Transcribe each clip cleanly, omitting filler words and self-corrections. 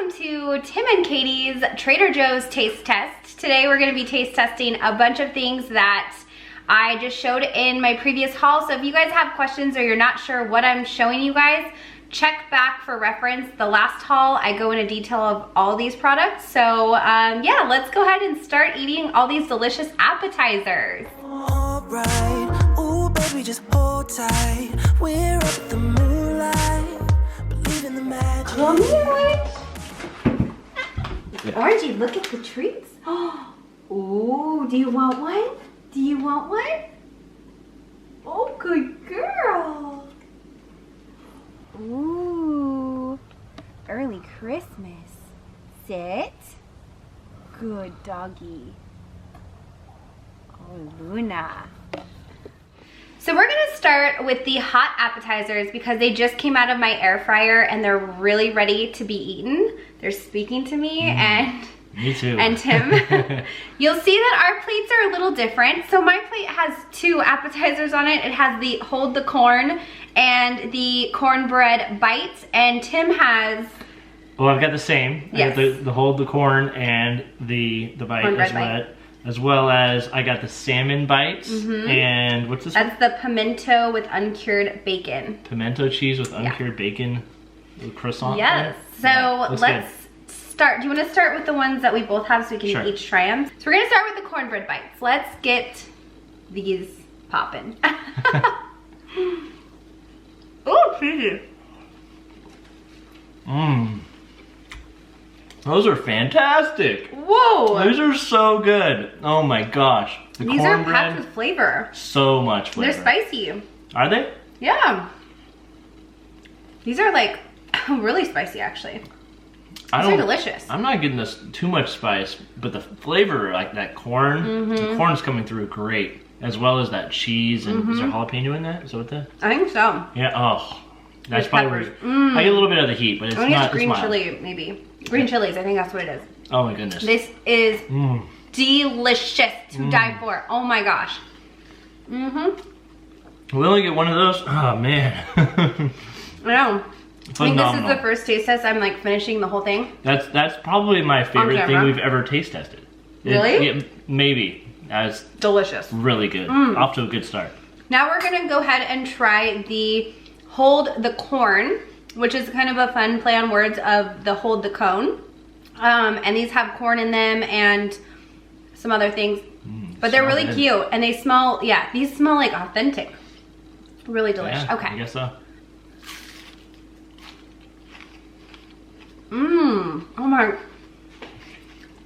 welcome to Tim and Katie's Trader Joe's Taste Test. Today we're going to be taste testing a bunch of things that I just showed in my previous haul. So if you guys have questions or you're not sure what I'm showing you guys, check back for reference. The last haul, I go into detail of all these products. So yeah, let's go ahead and start eating all these delicious appetizers. Alright, ooh baby, just hold tight. We're up at the moonlight, believe in the magic. Come here. Orangey, look at the treats. Oh, do you want one? Do you want one? Oh, good girl. Ooh, early Christmas. Sit. Good doggy. Oh, Luna. So we're gonna start with the hot appetizers because they just came out of my air fryer and they're really ready to be eaten. They're speaking to me and me too. And Tim. You'll see that our plates are a little different. So my plate has two appetizers on it. It has the hold the corn and the cornbread bites, and Tim has... Well, I've got the same. Yes. I got the hold the corn and the bite as well as I got the salmon bites. And what's this one? That's the pimento with uncured bacon. Pimento cheese with uncured bacon, with croissant. Yes. So let's start. Do you want to start with the ones that we both have so we can each try them? So we're gonna start with the cornbread bites. Let's get these popping. Oh, cheesy. Mmm. Those are fantastic. Whoa. Those are so good. Oh my gosh. These are packed with flavor. So much flavor. They're spicy. Are they? Yeah. These are like really spicy actually. These are delicious. I'm not getting this too much spice, but the flavor, like that corn, the corn's coming through great, as well as that cheese. And is there jalapeno in that? Is that what that? I think so. Yeah. Oh, that's probably. I get a little bit of the heat, but it's not. It's green chili, maybe. Green chilies. I think that's what it is. Oh my goodness. This is delicious to die for. Oh my gosh. We only get one of those. Oh man. I know. Phenomenal. I think this is the first taste test. I'm like finishing the whole thing. That's probably my favorite thing we've ever taste tested. Really? Maybe. That's delicious. Really good. Off to a good start. Now we're gonna go ahead and try the hold the corn, which is kind of a fun play on words of the hold the cone. And these have corn in them and some other things. But they're really cute and they smell, these smell like authentic. Really delicious. Yeah, okay. I guess so.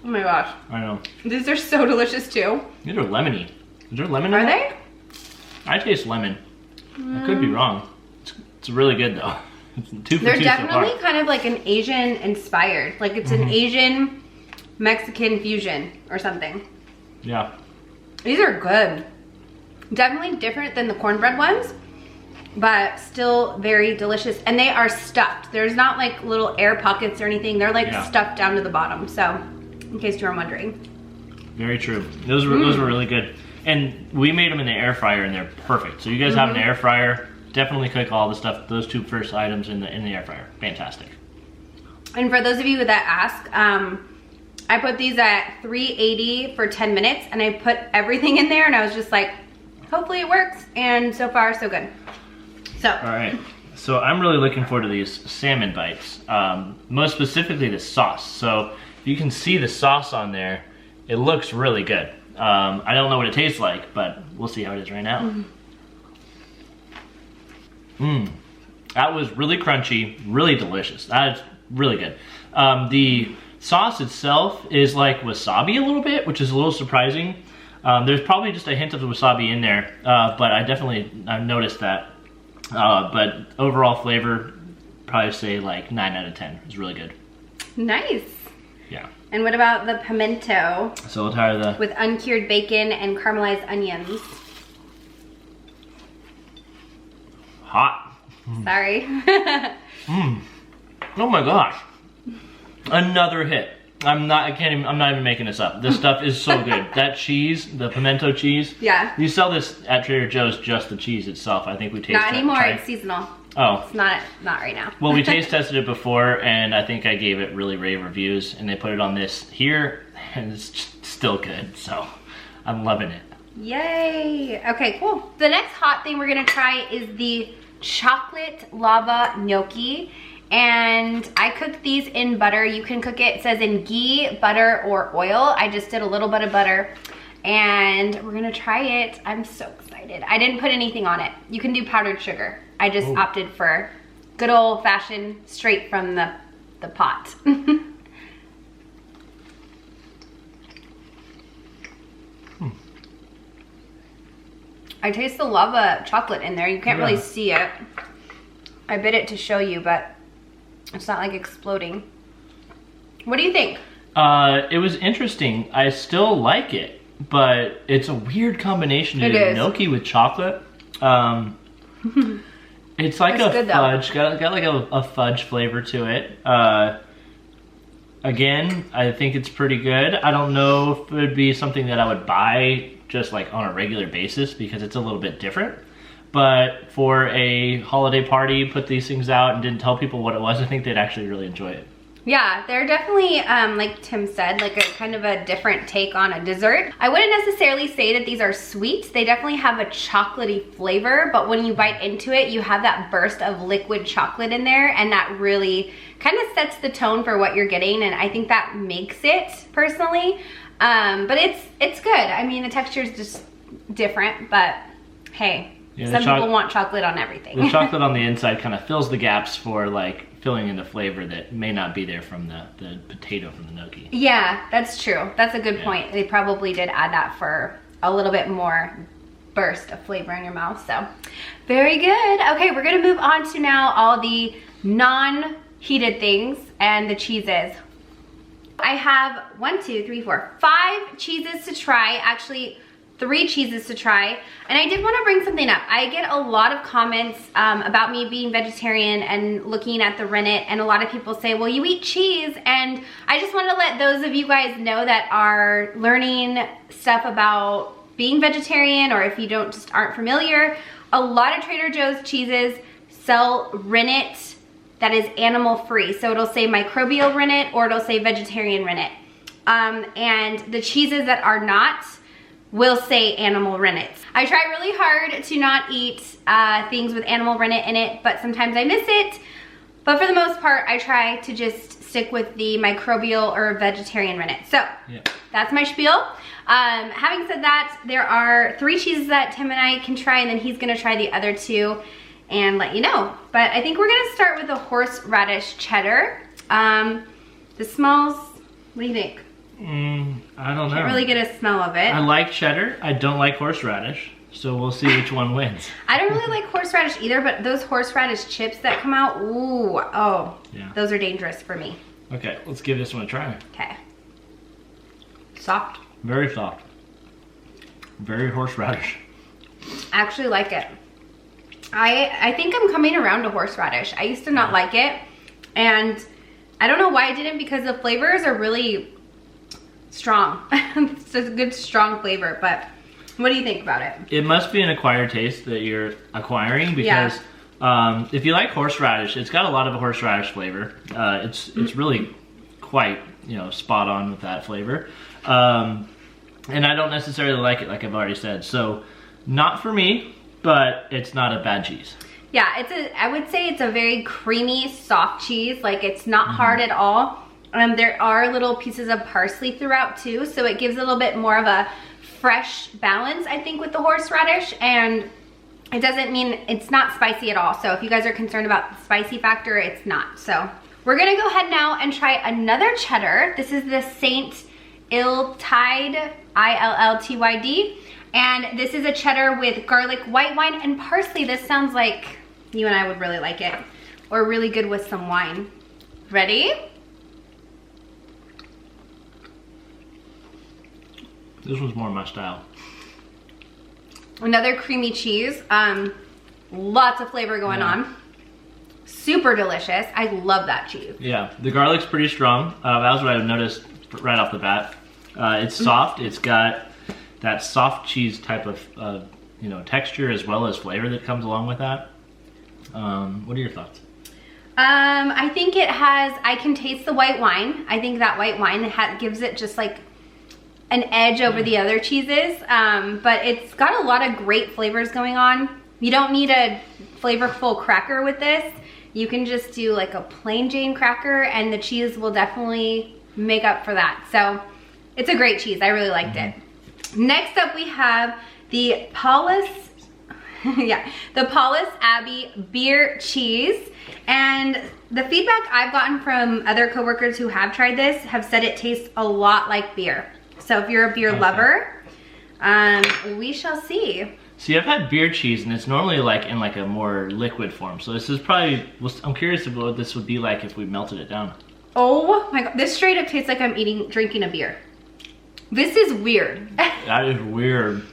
Oh my gosh. I know. These are so delicious too. These are lemony. Is there lemon in in they? I taste lemon. I could be wrong. It's really good though. It's 2 for 2 They're so definitely far. kind of like an Asian inspired. Like it's an Asian Mexican fusion or something. Yeah. These are good. Definitely different than the cornbread ones, but still very delicious. And they are stuffed. There's not like little air pockets or anything. They're like stuffed down to the bottom. So in case you were wondering. Very true. Those were really good. And we made them in the air fryer and they're perfect. So you guys have an air fryer, definitely cook all the stuff, those two first items in the air fryer. Fantastic. And for those of you that ask, I put these at 380 for 10 minutes and I put everything in there and I was just like, hopefully it works. And so far, so good. So. All right. So I'm really looking forward to these salmon bites, most specifically the sauce. So if you can see the sauce on there, it looks really good. I don't know what it tastes like, but we'll see how it is right now. That was really crunchy, really delicious. That is really good. The sauce itself is like wasabi a little bit, which is a little surprising. There's probably just a hint of wasabi in there, but I've noticed that. But overall flavor, probably say like 9 out of 10. It's really good. Nice. Yeah. And what about the pimento? So we'll try the... with uncured bacon and caramelized onions. Hot. Sorry. Oh my gosh. Another hit. I'm not even making this up. This stuff is so good. That cheese, the pimento cheese. Yeah. You sell this at Trader Joe's, just the cheese itself. I think we tasted it. Not anymore, it's seasonal. Oh. It's not right now. Well, we taste tested it before, and I think I gave it really rave reviews, and they put it on this here, and it's still good, so I'm loving it. Yay. Okay, cool. The next hot thing we're gonna try is the chocolate lava gnocchi. And I cooked these in butter. You can cook it says in ghee, butter, or oil. I just did a little bit of butter. And we're gonna try it. I'm so excited. I didn't put anything on it. You can do powdered sugar. I just opted for good old fashioned, straight from the pot. I taste the lava chocolate in there. You can't really see it. I bit it to show you, but it's not like exploding. What do you think? It was interesting. I still like it, but it's a weird combination to do gnocchi with chocolate. It's like a fudge. Got like a fudge flavor to it. Again, I think it's pretty good. I don't know if it would be something that I would buy just like on a regular basis because it's a little bit different. But for a holiday party, put these things out and didn't tell people what it was, I think they'd actually really enjoy it. Yeah, they're definitely, like Tim said, like a kind of a different take on a dessert. I wouldn't necessarily say that these are sweet. They definitely have a chocolatey flavor, but when you bite into it, you have that burst of liquid chocolate in there, and that really kind of sets the tone for what you're getting, and I think that makes it, personally. But it's good. I mean, the texture is just different, but hey. Yeah, some people want chocolate on everything. The chocolate on the inside kind of fills the gaps for like filling in the flavor that may not be there from the potato from the gnocchi. Yeah, that's true. That's a good point. They probably did add that for a little bit more burst of flavor in your mouth. So very good. Okay, we're gonna move on to now all the non-heated things and the cheeses. I have 5 cheeses to try. Actually, 3 cheeses to try, and I did want to bring something up. I get a lot of comments about me being vegetarian and looking at the rennet, and a lot of people say, well, you eat cheese, and I just want to let those of you guys know that are learning stuff about being vegetarian, or if you aren't familiar, a lot of Trader Joe's cheeses sell rennet that is animal free. So it'll say microbial rennet or it'll say vegetarian rennet. And the cheeses that are not will say animal rennet. I try really hard to not eat things with animal rennet in it, but sometimes I miss it. But for the most part, I try to just stick with the microbial or vegetarian rennet. So that's my spiel. Having said that, there are 3 cheeses that Tim and I can try, and then he's gonna try the other 2 and let you know. But I think we're gonna start with the horseradish cheddar. This smells, what do you think? I don't know. Can't really get a smell of it. I like cheddar. I don't like horseradish. So we'll see which one wins. I don't really like horseradish either, but those horseradish chips that come out, ooh, oh, those are dangerous for me. Okay, let's give this one a try. Okay. Soft. Very soft. Very horseradish. I actually like it. I think I'm coming around to horseradish. I used to not like it, and I don't know why I didn't, because the flavors are really strong. It's a good strong flavor, but what do you think about it? It must be an acquired taste that you're acquiring, because if you like horseradish, it's got a lot of horseradish flavor. It's really quite, spot on with that flavor. And I don't necessarily like it, like I've already said. So not for me, but it's not a bad cheese. Yeah, I would say it's a very creamy, soft cheese. Like, it's not hard at all. There are little pieces of parsley throughout too, so it gives a little bit more of a fresh balance, I think, with the horseradish, and it doesn't mean it's not spicy at all. So if you guys are concerned about the spicy factor, it's not. So we're gonna go ahead now and try another cheddar. This is the Saint Illtyd, ILLTYD, and this is a cheddar with garlic, white wine, and parsley. This sounds like you and I would really like it, or really good with some wine. Ready? This one's more my style. Another creamy cheese. Lots of flavor going on. Super delicious. I love that cheese. Yeah, the garlic's pretty strong. That was what I noticed right off the bat. It's soft. It's got that soft cheese type of you know, texture as well as flavor that comes along with that. What are your thoughts? I think it has, I can taste the white wine. I think that white wine gives it just like an edge over the other cheeses. But it's got a lot of great flavors going on. You don't need a flavorful cracker with this. You can just do like a plain Jane cracker and the cheese will definitely make up for that. So it's a great cheese. I really liked it. Next up we have the Paulus, the Paulus Abbey beer cheese. And the feedback I've gotten from other coworkers who have tried this have said it tastes a lot like beer. So if you're a beer lover, we shall see. See, I've had beer cheese and it's normally like in like a more liquid form. So this is probably, I'm curious about what this would be like if we melted it down. Oh my God, this straight up tastes like I'm drinking a beer. This is weird. That is weird.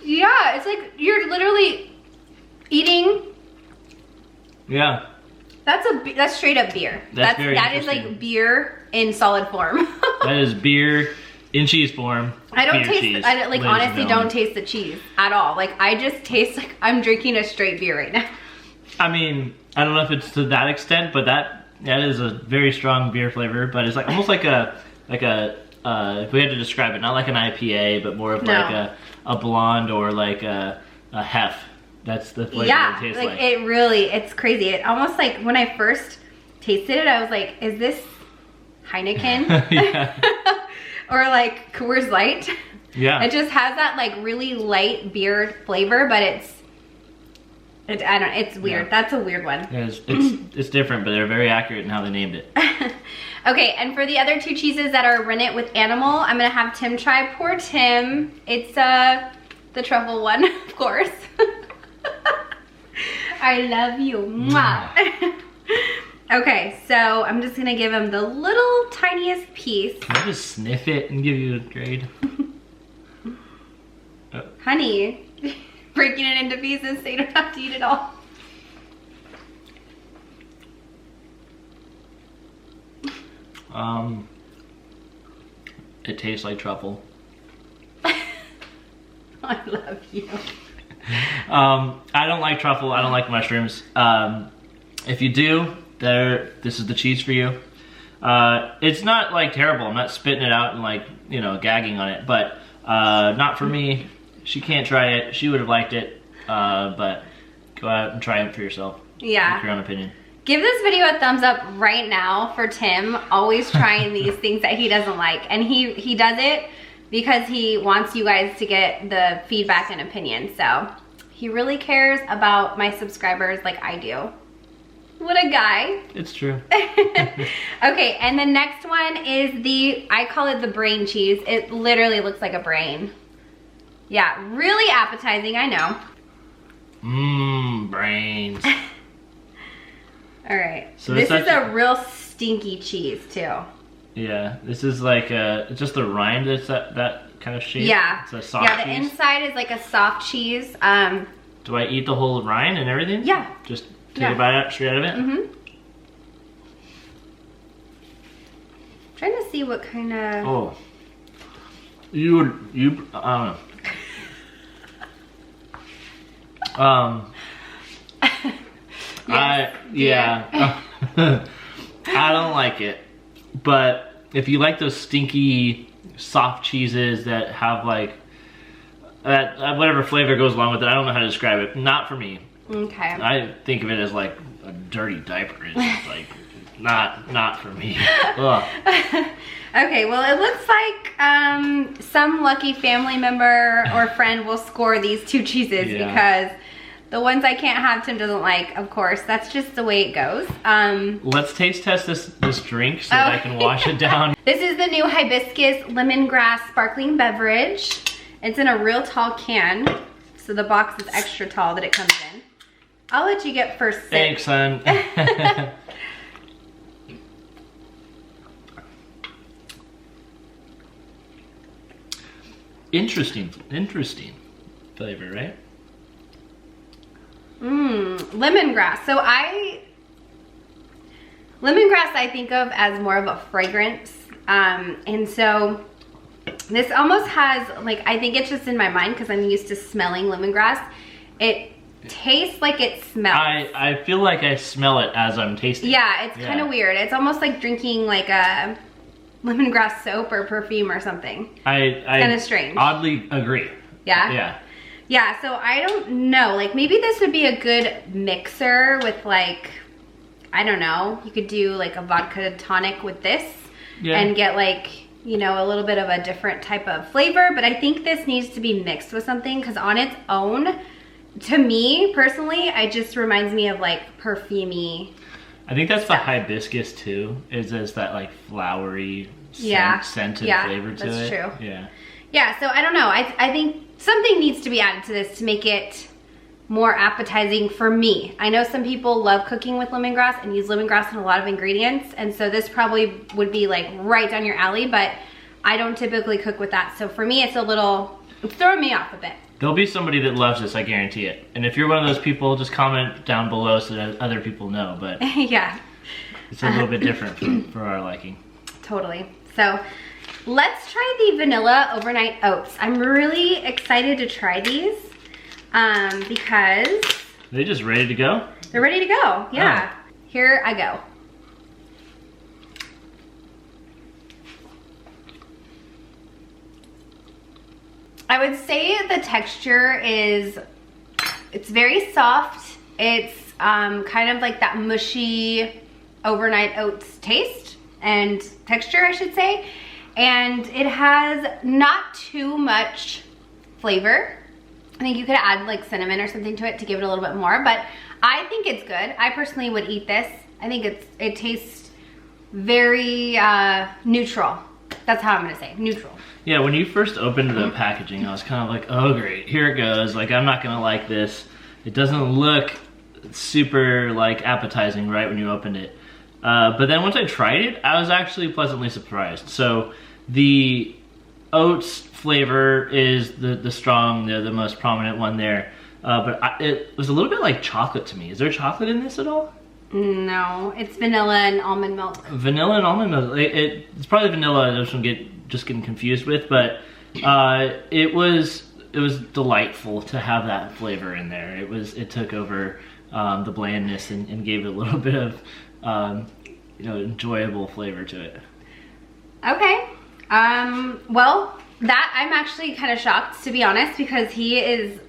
Yeah, it's like you're literally eating. Yeah. That's straight up beer. That is like beer in solid form. That is beer in cheese form. I don't taste, cheese, I like honestly don't taste the cheese at all. Like I just taste like I'm drinking a straight beer right now. I mean, I don't know if it's to that extent, but that is a very strong beer flavor. But it's like almost like a if we had to describe it, not like an IPA, but more of like a blonde or like a hef. That's the flavor it tastes like. It really, it's crazy. It almost like when I first tasted it, I was like, is this Heineken? Or like Coors Light? Yeah. It just has that like really light beer flavor, but it's weird. Yeah. That's a weird one. It's different, but they're very accurate in how they named it. Okay, and for the other two cheeses that are rennet with animal, I'm gonna have Tim try. Poor Tim. It's the truffle one, of course. I love you. Mwah. Okay, so I'm just gonna give him the little tiniest piece. Can I just sniff it and give you a grade? Honey, breaking it into pieces so you don't have to eat it all. It tastes like truffle. I love you. I don't like truffle. I don't like mushrooms. If you do, this is the cheese for you. It's not like terrible. I'm not spitting it out and like, you know, gagging on it, but not for me. She can't try it. She would have liked it, but go out and try it for yourself. Yeah. Make your own opinion. Give this video a thumbs up right now for Tim, always trying these things that he doesn't like. And he does it because he wants you guys to get the feedback and opinion. So he really cares about my subscribers like I do. What a guy. It's true. Okay, and the next one is I call it the brain cheese. It literally looks like a brain. Yeah, really appetizing, I know. Mmm, brains. All right, so this is a real stinky cheese too. Yeah, this is like just the rind that's that kind of shape. Yeah, it's a soft cheese. The inside is like a soft cheese. Do I eat the whole rind and everything? Yeah. Just take a bite straight out of it? Mm-hmm. Trying to see what kind of... Oh. You I don't know. Yes. I don't like it. But if you like those stinky soft cheeses that have like whatever flavor goes along with it, I don't know how to describe it. Not for me. Okay. I think of it as like a dirty diaper. It's like not for me. Ugh. Okay, well it looks like some lucky family member or friend will score these two cheeses because the ones I can't have Tim doesn't like, of course. That's just the way it goes. Let's taste test this drink so that I can wash it down. This is the new Hibiscus Lemongrass sparkling beverage. It's in a real tall can, so the box is extra tall that it comes in. I'll let you get first sip. Thanks, son. Interesting flavor, right? Lemongrass. Lemongrass I think of as more of a fragrance And so this almost has, like, I think it's just in my mind because I'm used to smelling lemongrass. It tastes like it smells. I feel like I smell it as I'm tasting. Yeah, it's kind of weird. It's almost like drinking like a lemongrass soap or perfume or something. I kind of strange. Oddly agree. Yeah? Yeah. Yeah, so I don't know. Like, maybe this would be a good mixer with, like, I don't know. You could do like a vodka tonic with this and get, like, you know, a little bit of a different type of flavor. But I think this needs to be mixed with something because on its own, to me personally, it just reminds me of like perfumey. I think that's the hibiscus too. Is that like flowery scented flavor to it? That's true. Yeah. Yeah. So I don't know. I think something needs to be added to this to make it more appetizing for me. I know some people love cooking with lemongrass and use lemongrass in a lot of ingredients, and so this probably would be like right down your alley, but I don't typically cook with that. So for me, it's throwing me off a bit. There'll be somebody that loves this, I guarantee it. And if you're one of those people, just comment down below so that other people know, but yeah, it's a little bit different for our liking. Totally. So let's try the vanilla overnight oats. I'm really excited to try these because Are they just ready to go? They're ready to go, yeah. Oh. Here I go. I would say the texture it's very soft. It's kind of like that mushy overnight oats taste and texture, I should say. And it has not too much flavor. I think you could add like cinnamon or something to it to give it a little bit more, but I think it's good. I personally would eat this. I think it tastes very neutral. That's how I'm gonna say, neutral. Yeah, when you first opened the packaging, I was kind of like, oh great, here it goes. Like, I'm not gonna like this. It doesn't look super like appetizing right when you opened it. But then once I tried it, I was actually pleasantly surprised. So the oats flavor is the strong, the most prominent one there. But it was a little bit like chocolate to me. Is there chocolate in this at all? No, it's vanilla and almond milk. Vanilla and almond milk. It's probably vanilla I just getting confused with, but it was delightful to have that flavor in there. It took over the blandness and gave it a little bit of enjoyable flavor to it. Okay. Well, that I'm actually kind of shocked, to be honest, because he's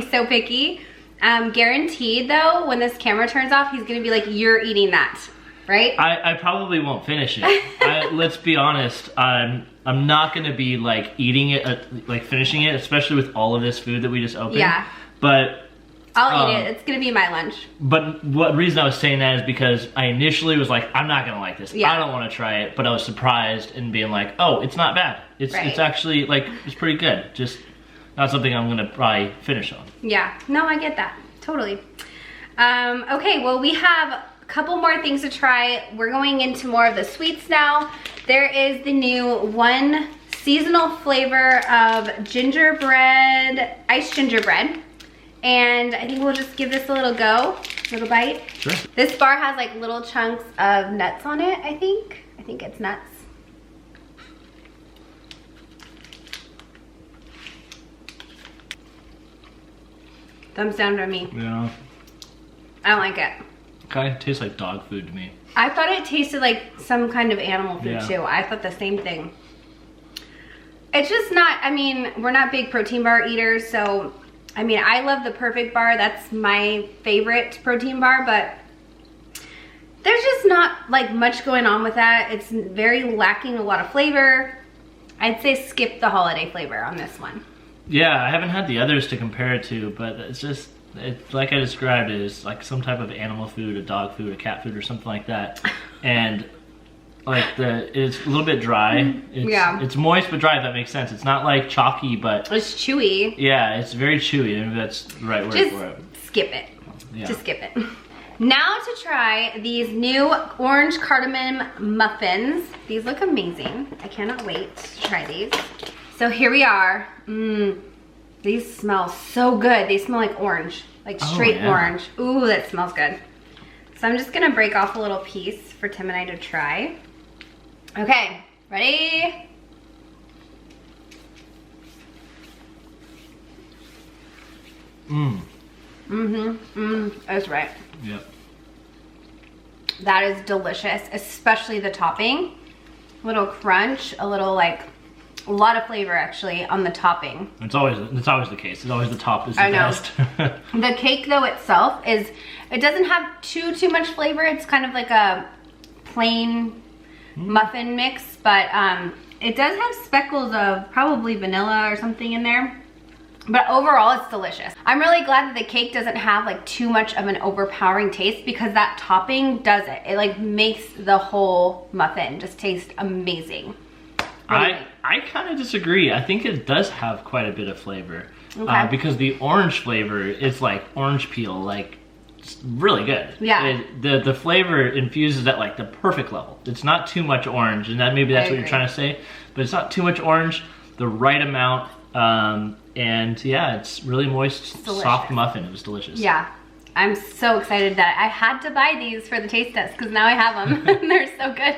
so picky. Guaranteed though, when this camera turns off, he's gonna be like, you're eating that, right? I probably won't finish it. Let's be honest, I'm not gonna be like eating it, like finishing it, especially with all of this food that we just opened. Yeah. But I'll eat it. It's gonna be my lunch. But what reason I was saying that is because I initially was like, I'm not gonna like this. Yeah. I don't want to try it. But I was surprised and being like, oh, it's not bad. It's actually like it's pretty good. Just not something I'm gonna probably finish on. Yeah. No, I get that. Totally. Okay. Well, we have a couple more things to try. We're going into more of the sweets now. There is the new one seasonal flavor of gingerbread, iced gingerbread. And I think we'll just give this a little bite. Sure. This bar has like little chunks of nuts on it, I think. I think it's nuts. Thumbs down from me. Yeah. I don't like it. Kind of tastes like dog food to me. I thought it tasted like some kind of animal food too. I thought the same thing. It's just not, I mean, we're not big protein bar eaters, so I mean, I love the Perfect Bar. That's my favorite protein bar, but there's just not like much going on with that. It's very lacking a lot of flavor. I'd say skip the holiday flavor on this one. Yeah, I haven't had the others to compare it to, but it's like I described, it is like some type of animal food, a dog food, a cat food, or something like that. And like it's a little bit dry. It's moist but dry, if that makes sense. It's not like chalky, but it's chewy. Yeah, it's very chewy. Maybe that's the right word for it. Skip it. Yeah. Just skip it. Now to try these new orange cardamom muffins. These look amazing. I cannot wait to try these. So here we are. These smell so good. They smell like orange, like straight orange. Ooh, that smells good. So I'm just gonna break off a little piece for Tim and I to try. Okay, Ready? That's right. Yep. That is delicious, especially the topping. Little crunch, a little like, a lot of flavor actually on the topping. It's always the case. It's always the top is the best. The cake though itself it doesn't have too much flavor. It's kind of like a plain muffin mix, but it does have speckles of probably vanilla or something in there. But overall, it's delicious. I'm really glad that the cake doesn't have like too much of an overpowering taste, because that topping does it. It like makes the whole muffin just taste amazing. I kind of disagree. I think it does have quite a bit of flavor. Okay. Because the orange flavor is like orange peel, like it's really good. Yeah. The flavor infuses at like the perfect level. It's not too much orange, and maybe that's what you're trying to say, but it's not too much orange, the right amount. And yeah, it's really moist, soft muffin. It was delicious. Yeah, I'm so excited that I had to buy these for the taste test, because now I have them. They're so good.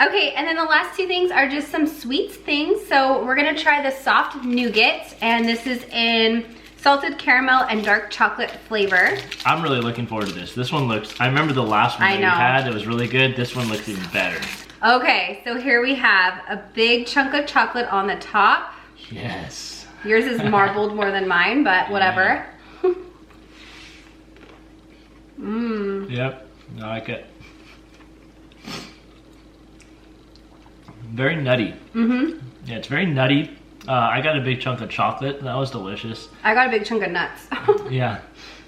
Okay, and then the last two things are just some sweets things. So we're gonna try the soft nougat, and this is in salted caramel and dark chocolate flavor. I'm really looking forward to this. This one looks, I remember the last one that we had, it was really good. This one looks even better. Okay, so here we have a big chunk of chocolate on the top. Yes. Yours is marbled more than mine, but whatever. Yep, I like it. Very nutty. Yeah, it's very nutty. I got a big chunk of chocolate. That was delicious. I got a big chunk of nuts. Yeah.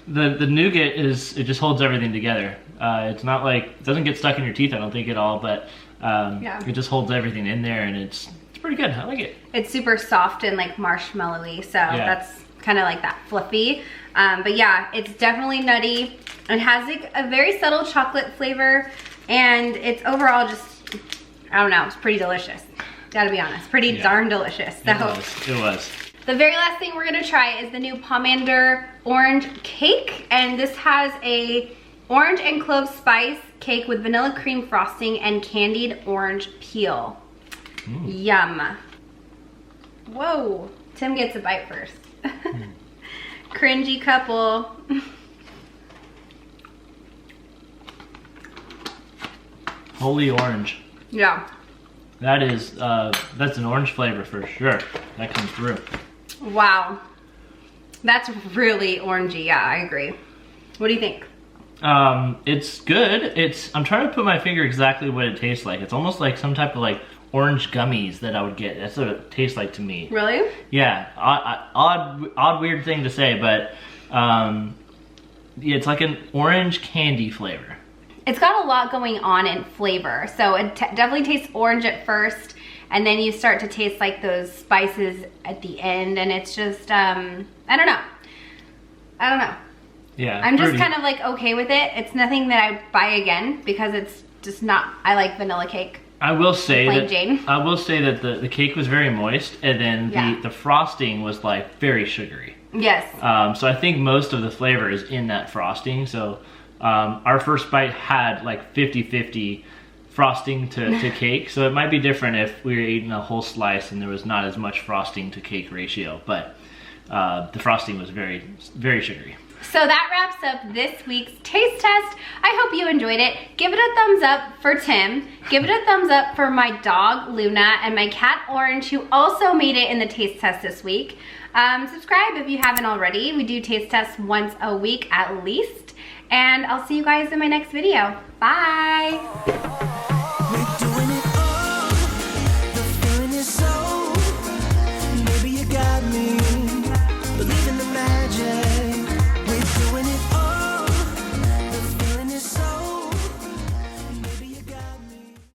The nougat it just holds everything together. It's not like, it doesn't get stuck in your teeth, I don't think at all, but it just holds everything in there, and it's pretty good. I like it. It's super soft and like marshmallowy, so that's kind of like that fluffy. But yeah, it's definitely nutty. It has like a very subtle chocolate flavor, and it's overall just, I don't know, it's pretty delicious. Gotta be honest, pretty darn delicious. So it was. The very last thing we're gonna try is the new Pomander Orange cake, and this has a orange and clove spice cake with vanilla cream frosting and candied orange peel. Yum. Whoa, Tim gets a bite first. Cringy couple. Holy orange. Yeah. That is, that's an orange flavor for sure. That comes through. Wow. That's really orangey. Yeah, I agree. What do you think? It's good. I'm trying to put my finger exactly what it tastes like. It's almost like some type of like orange gummies that I would get. That's what it tastes like to me. Really? Yeah. Odd weird thing to say, but yeah, it's like an orange candy flavor. It's got a lot going on in flavor. So it definitely tastes orange at first, and then you start to taste like those spices at the end, and it's just, I don't know. Yeah. I'm just kind of like okay with it. It's nothing that I buy again, because it's just not, I like vanilla cake. I will say Plain Jane. I will say that the cake was very moist, and then the frosting was like very sugary. Yes. So I think most of the flavor is in that frosting. So our first bite had like 50-50 frosting to cake. So it might be different if we were eating a whole slice and there was not as much frosting to cake ratio. But the frosting was very, very sugary. So that wraps up this week's taste test. I hope you enjoyed it. Give it a thumbs up for Tim. Give it a thumbs up for my dog, Luna, and my cat, Orange, who also made it in the taste test this week. Subscribe if you haven't already. We do taste tests once a week at least. And I'll see you guys in my next video. Bye.